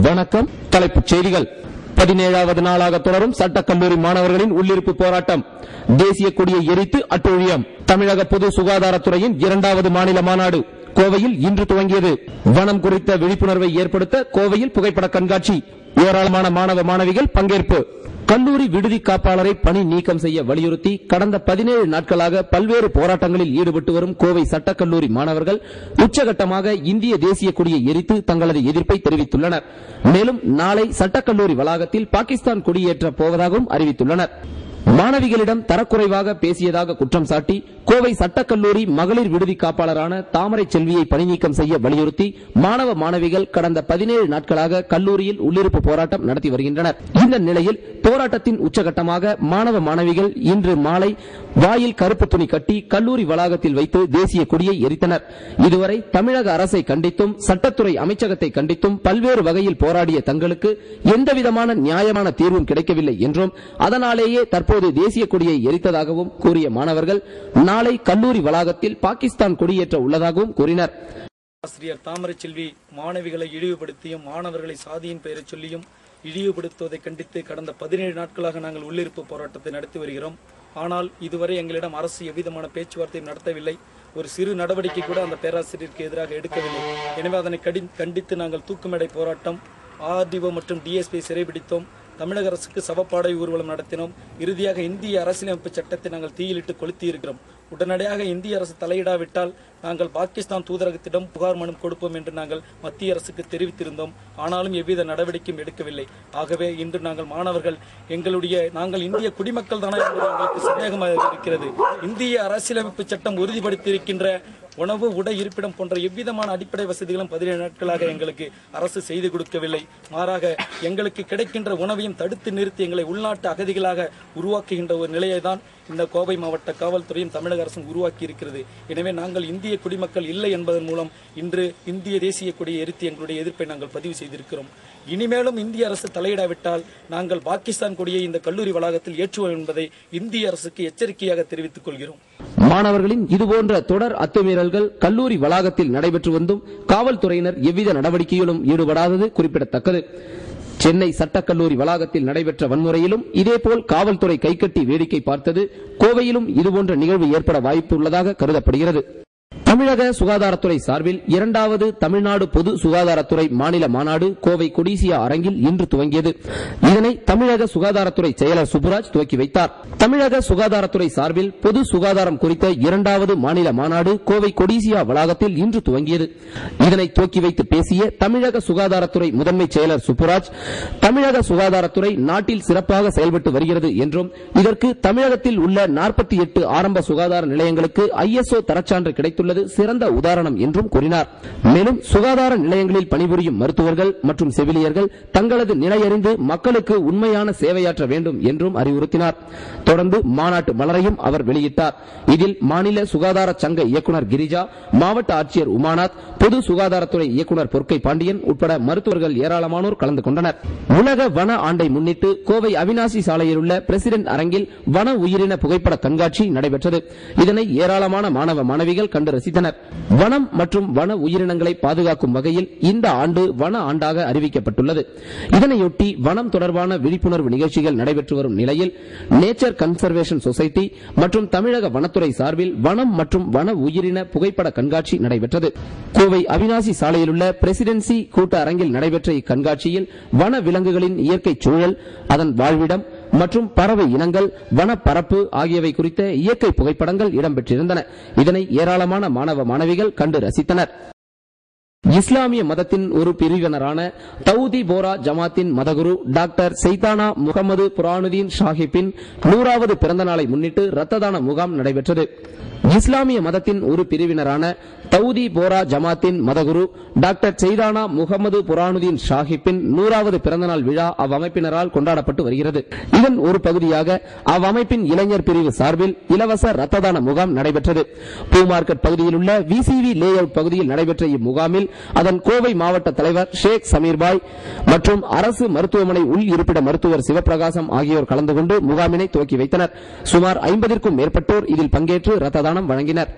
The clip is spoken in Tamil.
வணக்கம். தலைப்புச் செய்திகள். 17வது நாளாக தொடரும் சட்டக்கல்லூரி மாணவர்களின் உள்ளிருப்பு போராட்டம். தேசிய கொடியை எரித்து அட்டூழியம். தமிழக பொது சுகாதாரத்துறையின் 2வது மாநில மாநாடு கோவையில் இன்று துவங்கியது. வனம் குறித்த விழிப்புணர்வை ஏற்படுத்த கோவையில் புகைப்பட கண்காட்சி. ஏராளமான மாணவ மாணவிகள் பங்கேற்பு. கல்லூரி விடுதி காப்பாளரை பணி நீக்கம் செய்ய வலியுறுத்தி கடந்த 17 நாட்களாக பல்வேறு போராட்டங்களில் ஈடுபட்டு வரும் கோவை சட்டக்கல்லூரி மாணவர்கள் உச்சகட்டமாக இந்திய தேசிய கொடியை எரித்து தங்களது எதிர்ப்பை தெரிவித்துள்ளனர். மேலும் நாளை சட்டக்கல்லூரி வளாகத்தில் பாகிஸ்தான் கொடியேற்றப் போவதாகவும் அறிவித்துள்ளனர். மாணவிகளிடம் தரக்குறைவாக பேசியதாக குற்றம் சாட்டி கோவை சட்டக்கல்லூரி மகளிர் விடுதி காப்பாளரான தாமரை செல்வியை பணிநீக்கம் செய்ய வலியுறுத்தி மாணவ மாணவிகள் கடந்த 17 நாட்களாக கல்லூரியில் உள்ளிருப்பு போராட்டம் நடத்தி வருகின்றனர். இந்த நிலையில் போராட்டத்தின் உச்சகட்டமாக மாணவ மாணவிகள் இன்று மாலை வாயில் கருப்பு துணி கட்டி கல்லூரி வளாகத்தில் வைத்து தேசிய கொடியை எரித்தனர். இதுவரை தமிழக அரசை கண்டித்தும் சட்டத்துறை அமைச்சகத்தை கண்டித்தும் பல்வேறு வகையில் போராடிய தங்களுக்கு எந்தவிதமான நியாயமான தீர்வும் கிடைக்கவில்லை என்றும் அதனாலேயே தற்போது தேசிய கொடியை எரித்ததாகவும் கூறிய மாணவர்கள் நாளை கல்லூரி வளாகத்தில் பாகிஸ்தான் கொடியேற்ற உள்ளதாகவும் கூறினர். ஆசிரியர் தாமரை செல்வி மாணவிகளை இழிவுபடுத்தியும் மாணவர்களை சாதியின் பெயரை சொல்லியும் இழிவுபடுத்துவதை கண்டித்து கடந்த 17 நாட்களாக நாங்கள் உள்ளிருப்பு போராட்டத்தை நடத்தி வருகிறோம். ஆனால் இதுவரை எங்களிடம் அரசு எவ்விதமான பேச்சுவார்த்தையும் நடத்தவில்லை. ஒரு சிறு நடவடிக்கை கூட அந்த பேராசிரியருக்கு எதிராக எடுக்கவில்லை. எனவே அதனை கண்டித்து நாங்கள் தூக்குமேடை போராட்டம், ஆர்டிஓ மற்றும் டிஎஸ்பி சிறைபிடித்தோம். தமிழக அரசுக்கு சவப்பாடை ஊர்வலம் நடத்தினோம். இறுதியாக இந்திய அரசியலமைப்பு சட்டத்தை நாங்கள் தீயிலிட்டு கொளுத்தி இருக்கிறோம். உடனடியாக இந்திய அரசு தலையிடாவிட்டால் நாங்கள் பாகிஸ்தான் தூதரகத்திடம் புகார் மனு கொடுப்போம் என்று நாங்கள் மத்திய அரசுக்கு தெரிவித்திருந்தோம். ஆனாலும் எவ்வித நடவடிக்கையும் எடுக்கவில்லை. ஆகவே இன்று நாங்கள் மாணவர்கள் நாங்கள் இந்திய குடிமக்கள் தானே என்பது எங்களுக்கு சந்தேகமாக இருக்கிறது. இந்திய அரசியலமைப்பு சட்டம் உறுதிப்படுத்தியிருக்கின்ற உணவு, உடை, இருப்பிடம் போன்ற எவ்விதமான அடிப்படை வசதிகளும் 17 நாட்களாக எங்களுக்கு அரசு செய்து கொடுக்கவில்லை. மாறாக எங்களுக்கு கிடைக்கின்ற உணவையும் தடுத்து நிறுத்தி எங்களை உள்நாட்டு அகதிகளாக உருவாக்குகின்ற ஒரு நிலையை தான் இந்த கோவை மாவட்ட காவல்துறையும் தமிழக அரசும் உருவாக்கி இருக்கிறது. எனவே நாங்கள் இந்திய குடிமக்கள் இல்லை என்பதன் மூலம் இன்று இந்திய தேசிய கொடியை எரித்து எங்களுடைய எதிர்ப்பை நாங்கள் பதிவு செய்திருக்கிறோம். இனிமேலும் இந்திய அரசு தலையிடாவிட்டால் நாங்கள் பாகிஸ்தான் கொடியை இந்த கல்லூரி வளாகத்தில் ஏற்றுவோம் என்பதை இந்திய அரசுக்கு எச்சரிக்கையாக தெரிவித்துக் கொள்கிறோம். மாணவர்களின் இதுபோன்ற தொடர் அத்துமீறல்கள் கல்லூரி வளாகத்தில் நடைபெற்று வந்தும் காவல்துறையினர் எவ்வித நடவடிக்கையிலும் ஈடுபடாதது குறிப்பிடத்தக்கது. சென்னை சட்டக்கல்லூரி வளாகத்தில் நடைபெற்ற வன்முறையிலும் இதேபோல் காவல்துறை கைகட்டி வேடிக்கை பார்த்தது. கோவையிலும் இதுபோன்ற நிகழ்வு ஏற்பட வாய்ப்புள்ளதாக கருதப்படுகிறது. தமிழக சுகாதாரத்துறை சார்பில் 2வது தமிழ்நாடு பொது சுகாதாரத்துறை மாநில மாநாடு கோவை கொடிசியா அரங்கில் இன்று துவங்கியது. இதனை தமிழக சுகாதாரத்துறை செயலர் சுப்புராஜ் துவக்கி வைத்தார். தமிழக சுகாதாரத்துறை சார்பில் பொது சுகாதாரம் குறித்த 2வது மாநில மாநாடு கோவை கொடிசியா வளாகத்தில் இன்று துவங்கியது. இதனை துவக்கி வைத்து பேசிய தமிழக சுகாதாரத்துறை முதன்மை செயலர் சுப்புராஜ், தமிழக சுகாதாரத்துறை நாட்டில் சிறப்பாக செயல்பட்டு வருகிறது என்றும் இதற்கு தமிழகத்தில் உள்ள 48 ஆரம்ப சுகாதார நிலையங்களுக்கு ISO தரச்சான்று கிடைத்துள்ளது சிறந்த உதாரணம் என்றும் கூறினார். மேலும் சுகாதார நிலையங்களில் பணிபுரியும் மருத்துவர்கள் மற்றும் செவிலியர்கள் தங்களது நிலையறிந்து மக்களுக்கு உண்மையான சேவையாற்ற வேண்டும் என்றும் அறிவுறுத்தினார். தொடர்ந்து மாநாட்டு மலரையும் அவர் வெளியிட்டார். இதில் மாநில சுகாதார சங்க இயக்குநர் கிரிஜா, மாவட்ட ஆட்சியர் உமாநாத், பொது சுகாதாரத்துறை இயக்குநர் பொற்கை பாண்டியன் உட்பட மருத்துவர்கள் ஏராளமானோர் கலந்து கொண்டனர். உலக வன ஆண்டை முன்னிட்டு கோவை அவினாசி சாலையில் உள்ள பிரசிடென்ட் அரங்கில் வன உயிரின புகைப்பட கண்காட்சி நடைபெற்றது. இதனை ஏராளமான மாணவ மாணவிகள் கண்டு ரசித்தனர். வனம் மற்றும் வன உயிரினங்களை பாதுகாக்கும் வகையில் இந்த ஆண்டு வன ஆண்டாக அறிவிக்கப்பட்டுள்ளது. இதனையொட்டி வனம் தொடர்பான விழிப்புணர்வு நிகழ்ச்சிகள் நடைபெற்று வரும் நிலையில் நேச்சர் கன்சர்வேஷன் சொசைட்டி மற்றும் தமிழக வனத்துறை சார்பில் வனம் மற்றும் வன உயிரின புகைப்பட கண்காட்சி நடைபெற்றது. கோவை அவினாசி சாலையில் உள்ள பிரசிடென்சி கூட்ட அரங்கில் நடைபெற்ற இக்கண்காட்சியில் வன விலங்குகளின் இயற்கை சூழல், அதன் வாழ்விடம் மற்றும் பறவை இனங்கள், வனப்பரப்பு ஆகியவை குறித்த இயற்கை புகைப்படங்கள் இடம்பெற்றிருந்தன. இதனை ஏராளமான மாணவ மாணவிகள் கண்டு ரசித்தனர். இஸ்லாமிய மதத்தின் ஒரு பிரிவினரான தௌதி போரா ஜமாத்தின் மதகுரு டாக்டர் சைதானா முகமது புரானுதீன் ஷாஹிப்பின் 100வது பிறந்த நாளை முன்னிட்டு ரத்த தான முகாம் நடைபெற்றது. இஸ்லாமிய மதத்தின் ஒரு பிரிவினரான தௌதி போரா ஜமாத்தின் மதகுரு டாக்டர் சைதானா முகமது புரானுதீன் ஷாஹிப்பின் 100வது பிறந்தநாள் விழா அவ்வமைப்பினரால் கொண்டாடப்பட்டு வருகிறது. இதன் ஒரு பகுதியாக அவ்வமைப்பின் இளைஞர் பிரிவு சார்பில் இலவச ரத்த தான முகாம் நடைபெற்றது. பூ மார்க்கெட் பகுதியில் உள்ள VCV லே அவுட் பகுதியில் நடைபெற்ற இம்முகாமில் அதன் கோவை மாவட்ட தலைவர் ஷேக் சமீர்பாய் மற்றும் அரசு மருத்துவமனை உள் இருப்பிட மருத்துவர் சிவபிரகாசம் ஆகியோர் கலந்து கொண்டு முகாமினை துவக்கி வைத்தனர். சுமார் 50க்கும் மேற்பட்டோர் இதில் பங்கேற்று ரத்த தானம் வழங்கினர்.